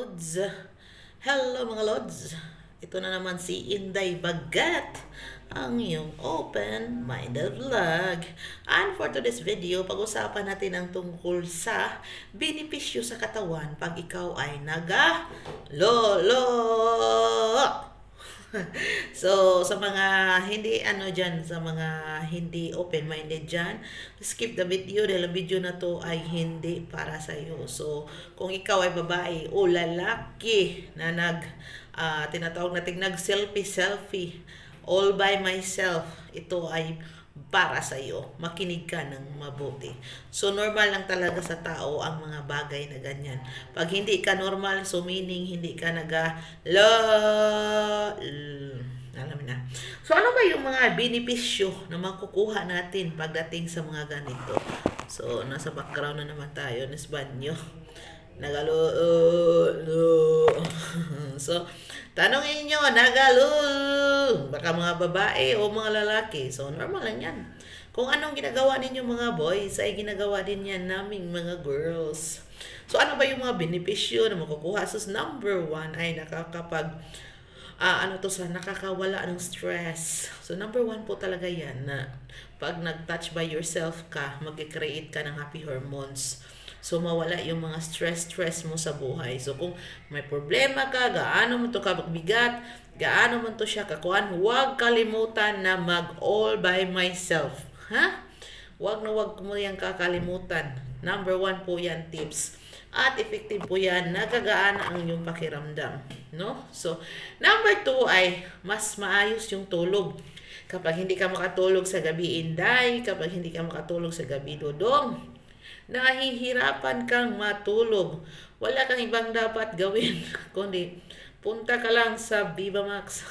Lods! Hello mga Lods! Ito na naman si Inday Bagat, ang iyong open-minded vlog. And for today's video, pag-usapan natin ang tungkol sa benepisyo sa katawan pag ikaw ay naga-lolo. So, sa mga hindi sa mga hindi open-minded dyan, skip the video dahil ang video na to ay hindi para sa iyo. So, kung ikaw ay babae o lalaki na tinatawag nating nag-selfie all by myself, ito ay para sa iyo. Makinig ka ng mabuti. So, normal lang talaga sa tao ang mga bagay na ganyan. Pag hindi ka normal, so meaning hindi ka alam na. So, ano ba yung mga benepisyo na makukuha natin pagdating sa mga ganito? So, nasa background na naman tayo, nes banyo. So, tanongin nyo, baka mga babae o mga lalaki. So, normal lang yan. Kung anong ginagawa ninyo mga boys, ay ginagawa din yan naming mga girls. So, ano ba yung mga benepisyo na makukuha? So, number one ay nakakawala ng stress. So, number one po talaga yan na pag nag-touch by yourself ka, mag-create ka ng happy hormones. So, mawala yung mga stress mo sa buhay. So, kung may problema ka, gaano mo to kabigat, gaano mo to siya kakuan, huwag kalimutan na mag-all by myself. Ha? Huwag mo yung kakalimutan. Number one po yan, tips. At effective po yan, nagagaan ang inyong pakiramdam. No? So, number two ay mas maayos yung tulog. Kapag hindi ka makatulog sa gabi, Inday, kapag hindi ka makatulog sa gabi, Dodong, nahihirapan kang matulog. Wala kang ibang dapat gawin kundi punta ka lang sa Viva Max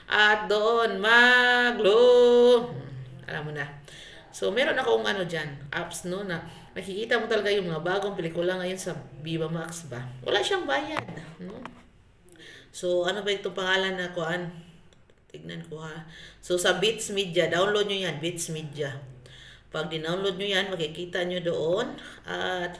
at doon alam mo na. So meron akong dyan, apps no, na makikita mo talaga yung mga bagong pelikula ngayon sa Viva Max ba. Wala siyang bayad, no? So ano ba itong pangalan na kuan? Tignan ko ha. So sa Beats Media, download nyo yan, Beats Media. Pag dinownload nyo yan, makikita nyo doon. At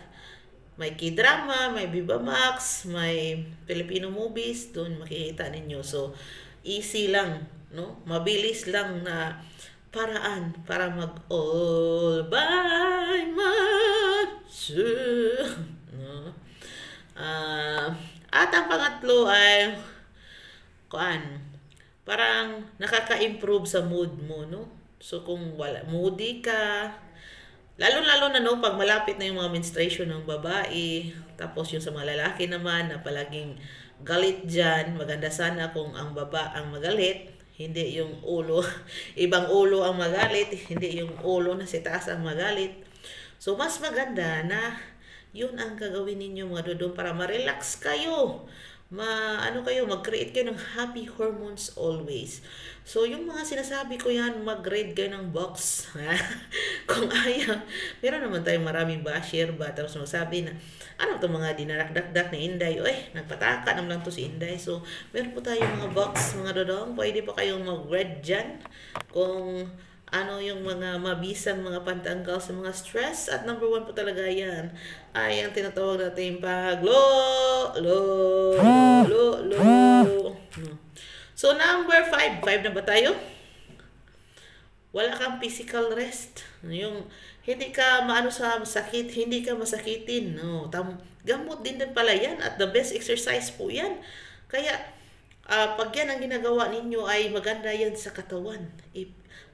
may K-drama, may Viva Max, may Filipino movies. Doon makikita ninyo. So, easy lang. No? Mabilis lang na paraan para mag-all by myself. No? At ang pangatlo ay parang nakaka-improve sa mood mo. No? So, kung moody ka, lalo-lalo na pag malapit na yung mga menstruation ng babae, tapos yung sa mga lalaki naman na palaging galit dyan, maganda sana kung ang magalit, hindi yung ulo, ibang ulo ang magalit, hindi yung ulo na si taas ang magalit. So, mas maganda na yun ang gagawin ninyo mga dodong para ma-relax kayo. Mag-create kayo ng happy hormones always. So, yung mga sinasabi ko yan, mag-grade kayo ng box. Kung ayaw, meron naman tayong maraming basher ba? Tapos magsabi na, ano itong mga dinarakdak ni Inday? Nagpataka naman lang to si Inday. So, meron po tayong mga box, mga dodong. Pwede pa kayong mag-grade dyan. Kung ano yung mga mabisang mga pantanggal sa mga stress. At number one po talaga yan ay ang tinatawag natin So, number 5 na ba tayo? Wala kang physical rest. Yung hindi ka sa sakit, hindi ka masakitin. No? Gamot din pala yan at the best exercise po yan. Kaya, pag yan ang ginagawa ninyo ay maganda yan sa katawan.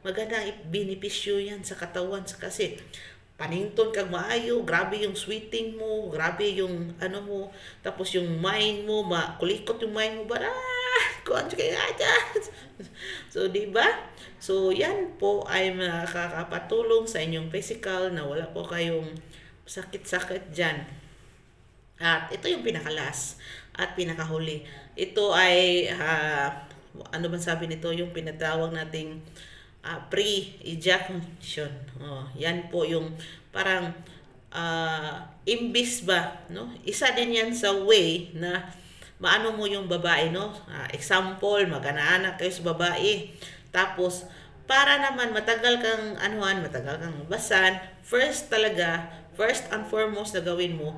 Maganda benepisyo yan sa katawan kasi panington kag maayo, grabe yung sweating mo, grabe yung mo, tapos yung mind mo, makulikot yung mind mo, So, diba? So, yan po ay makakapatulong sa inyong physical na wala po kayong sakit-sakit dyan. At ito yung pinakalas at pinakahuli. Ito ay, ano ba sabi nito? Yung pinatawag nating pre-ejaculation. Yan po yung parang imbis ba, no? Isa din yan sa way na maano mo yung babae, no? Example, mag-anak kayo sa babae. Tapos, para naman matagal kang basan, first first and foremost na gawin mo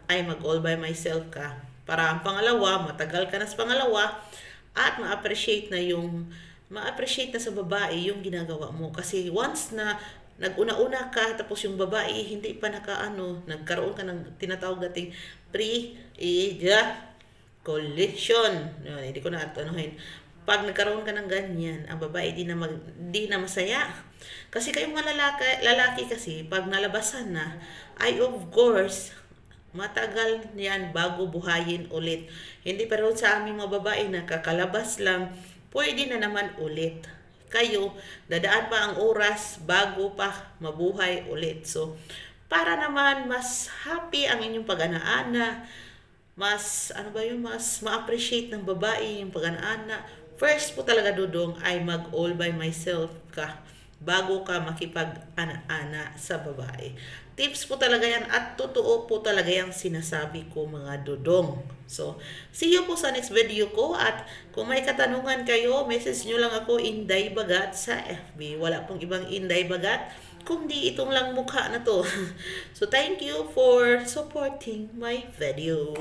ay mag all by myself ka. Para ang pangalawa, matagal ka na sa pangalawa at ma-appreciate na sa babae yung ginagawa mo. Kasi once na nag-una-una ka, tapos yung babae hindi pa nagkaroon ka ng tinatawag nating pre-ejaculation. Hindi ko na anuhin. Pag nagkaroon ka ng ganyan, ang babae di na masaya. Kasi kayong mga lalaki kasi, pag nalabasan na, ay of course, matagal yan bago buhayin ulit. Hindi pero sa aming mga babae na kakalabas lang, pwede na naman ulit. Kayo, dadaan pa ang oras bago pa mabuhay ulit. So, para naman mas happy ang inyong pag-ana-ana, mas ma-appreciate ng babae yung pag-ana-ana, first po talaga dudong ay mag all by myself ka bago ka makipag-ana-ana sa babae. Tips po talaga yan at totoo po talaga yung sinasabi ko mga dudong. So, see you po sa next video ko at kung may katanungan kayo, message nyo lang ako Inday Bagat sa FB. Wala pong ibang Inday Bagat, kundi itong lang mukha na to. So, thank you for supporting my video.